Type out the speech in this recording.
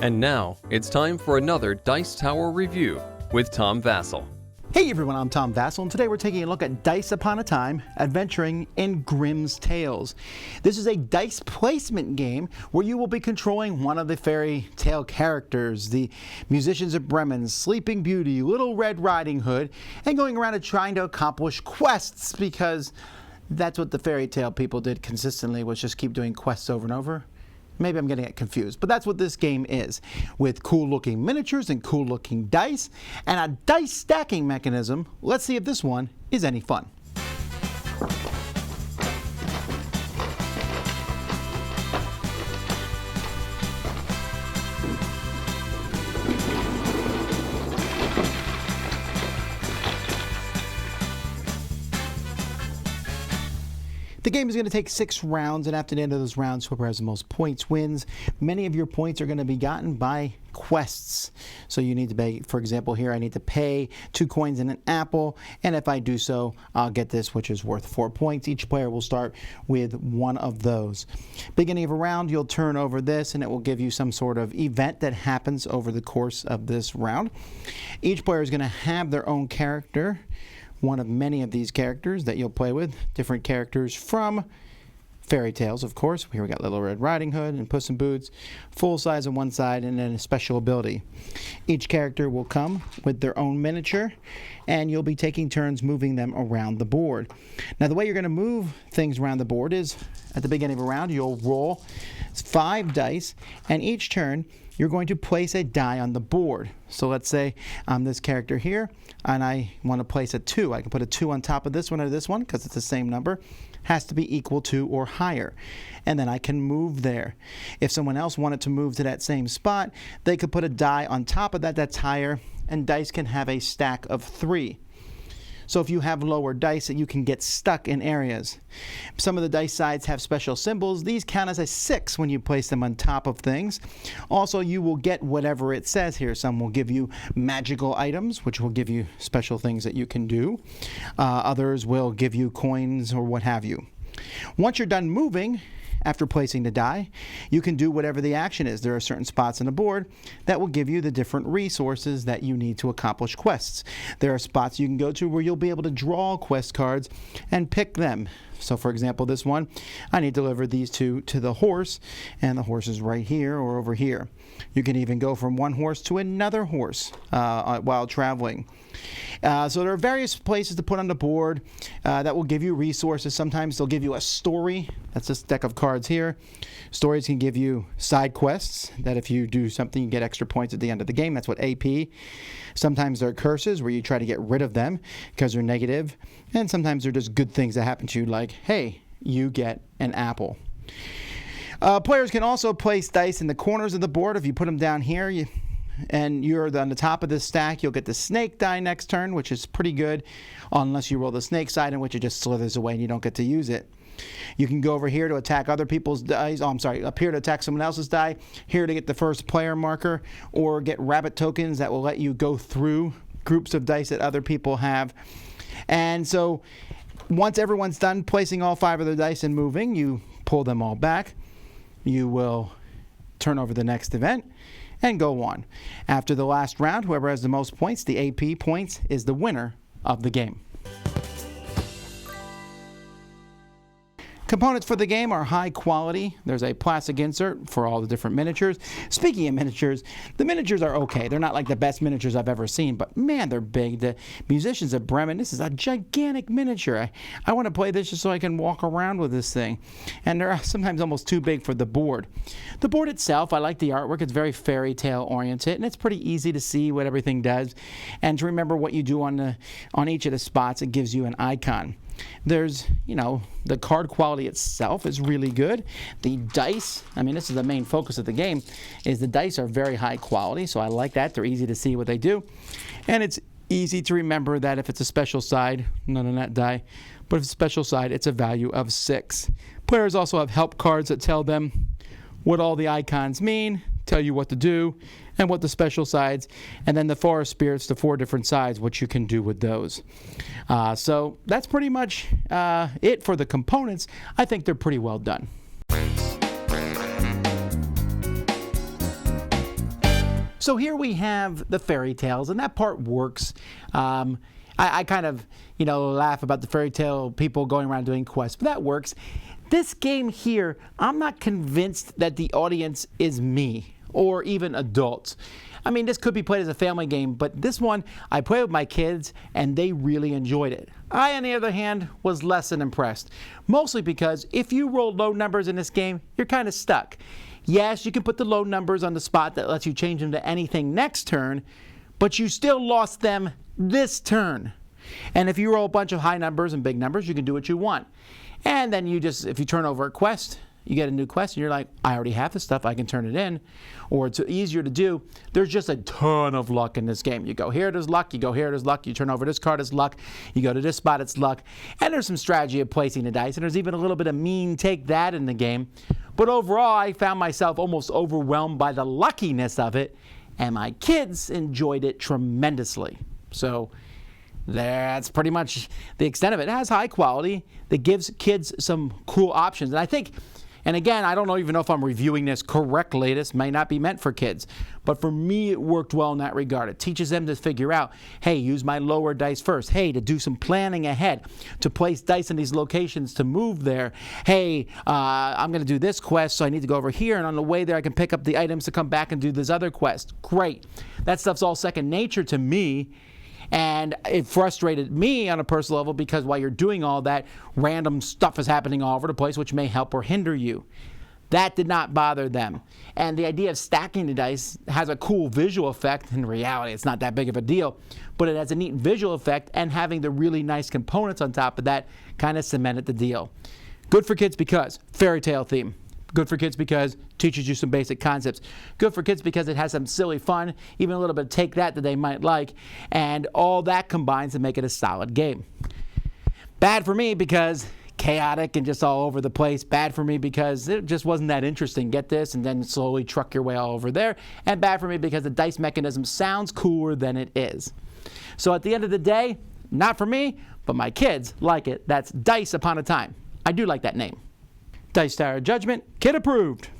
And now, it's time for another Dice Tower review with Tom Vasel. Hey everyone, I'm Tom Vasel, and today we're taking a look at Dice Upon a Time, Adventuring in Grimm's Tales. This is a dice placement game where you will be controlling one of the fairy tale characters, the musicians of Bremen, Sleeping Beauty, Little Red Riding Hood, and going around and trying to accomplish quests, because that's what the fairy tale people did consistently, was just keep doing quests over and over. Maybe I'm getting it confused, but that's what this game is, with cool-looking miniatures and cool-looking dice, and a dice stacking mechanism. Let's see if this one is any fun. The game is going to take 6 rounds, and after the end of those rounds, whoever has the most points wins. Many of your points are going to be gotten by quests. So you need to pay, for example, here I need to pay 2 coins and an apple, and if I do so, I'll get this, which is worth 4 points. Each player will start with one of those. Beginning of a round, you'll turn over this, and it will give you some sort of event that happens over the course of this round. Each player is going to have their own character, one of many of these characters that you'll play with, different characters from fairy tales, of course. Here we got Little Red Riding Hood and Puss in Boots, full size on one side, and then a special ability. Each character will come with their own miniature, and you'll be taking turns moving them around the board. Now, the way you're going to move things around the board is, at the beginning of a round, you'll roll 5 dice, and each turn, you're going to place a die on the board. So let's say I'm this character here, and I want to place a 2. I can put a 2 on top of this one or this one, because it's the same number. Has to be equal to or higher. And then I can move there. If someone else wanted to move to that same spot, they could put a die on top of that that's higher, and dice can have a stack of 3. So if you have lower dice, you can get stuck in areas. Some of the dice sides have special symbols. These count as a 6 when you place them on top of things. Also, you will get whatever it says here. Some will give you magical items, which will give you special things that you can do. Others will give you coins or what have you. Once you're done moving, after placing the die, you can do whatever the action is. There are certain spots on the board that will give you the different resources that you need to accomplish quests. There are spots you can go to where you'll be able to draw quest cards and pick them. So for example, this one, I need to deliver these 2 to the horse, and the horse is right here or over here. You can even go from one horse to another horse while traveling. So there are various places to put on the board that will give you resources. Sometimes they'll give you a story. That's this deck of cards here. Stories can give you side quests that if you do something, you get extra points at the end of the game. That's what AP. Sometimes they're curses where you try to get rid of them because they're negative. And sometimes they're just good things that happen to you, like, hey, you get an apple. Players can also place dice in the corners of the board. If you put them down here, and you're on the top of this stack, you'll get the snake die next turn, which is pretty good, unless you roll the snake side, in which it just slithers away and you don't get to use it. You can go over here to attack other people's dice. Up here to attack someone else's die, here to get the first player marker, or get rabbit tokens that will let you go through groups of dice that other people have. And so once everyone's done placing all 5 of their dice and moving, you pull them all back. You will turn over the next event and go on. After the last round, whoever has the most points, the AP points, is the winner of the game. Components for the game are high quality. There's a plastic insert for all the different miniatures. Speaking of miniatures, the miniatures are okay. They're not like the best miniatures I've ever seen, but man, they're big. The musicians of Bremen, this is a gigantic miniature. I want to play this just so I can walk around with this thing. And they're sometimes almost too big for the board. The board itself, I like the artwork. It's very fairy tale oriented, and it's pretty easy to see what everything does. And to remember what you do on each of the spots, it gives you an icon. There's, the card quality itself is really good. The dice, this is the main focus of the game, is the dice are very high quality, so I like that. They're easy to see what they do. And it's easy to remember that if it's a special side, none on that die, but if it's a special side, it's a value of 6. Players also have help cards that tell them what all the icons mean, tell you what to do, and what the special sides, and then the forest spirits, the 4 different sides, what you can do with those. So that's pretty much it for the components. I think they're pretty well done. So here we have the fairy tales, and that part works. I kind of, laugh about the fairy tale people going around doing quests, but that works. This game here, I'm not convinced that the audience is me or even adults. I mean, this could be played as a family game, but this one, I played with my kids, and they really enjoyed it. I, on the other hand, was less than impressed, mostly because if you roll low numbers in this game, you're kind of stuck. Yes, you can put the low numbers on the spot that lets you change them to anything next turn, but you still lost them this turn. And if you roll a bunch of high numbers and big numbers, you can do what you want. And then if you turn over a quest, you get a new quest and you're like, I already have this stuff, I can turn it in. Or it's easier to do. There's just a ton of luck in this game. You go here, there's luck. You go here, there's luck. You turn over this card, it's luck. You go to this spot, it's luck. And there's some strategy of placing the dice. And there's even a little bit of mean take that in the game. But overall, I found myself almost overwhelmed by the luckiness of it. And my kids enjoyed it tremendously. So that's pretty much the extent of it. It has high quality that gives kids some cool options. And I think, and again, I don't even know if I'm reviewing this correctly. This may not be meant for kids. But for me, it worked well in that regard. It teaches them to figure out, hey, use my lower dice first. Hey, to do some planning ahead, to place dice in these locations to move there. Hey, I'm going to do this quest, so I need to go over here. And on the way there, I can pick up the items to come back and do this other quest. Great. That stuff's all second nature to me. And it frustrated me on a personal level because while you're doing all that, random stuff is happening all over the place, which may help or hinder you. That did not bother them. And the idea of stacking the dice has a cool visual effect. In reality, it's not that big of a deal, but it has a neat visual effect, and having the really nice components on top of that kind of cemented the deal. Good for kids because fairy tale theme. Good for kids because it teaches you some basic concepts. Good for kids because it has some silly fun, even a little bit of take that they might like, and all that combines to make it a solid game. Bad for me because chaotic and just all over the place. Bad for me because it just wasn't that interesting. Get this and then slowly truck your way all over there. And bad for me because the dice mechanism sounds cooler than it is. So at the end of the day, not for me, but my kids like it. That's Dice Upon a Time. I do like that name. Dice Tower Judgment, kid approved.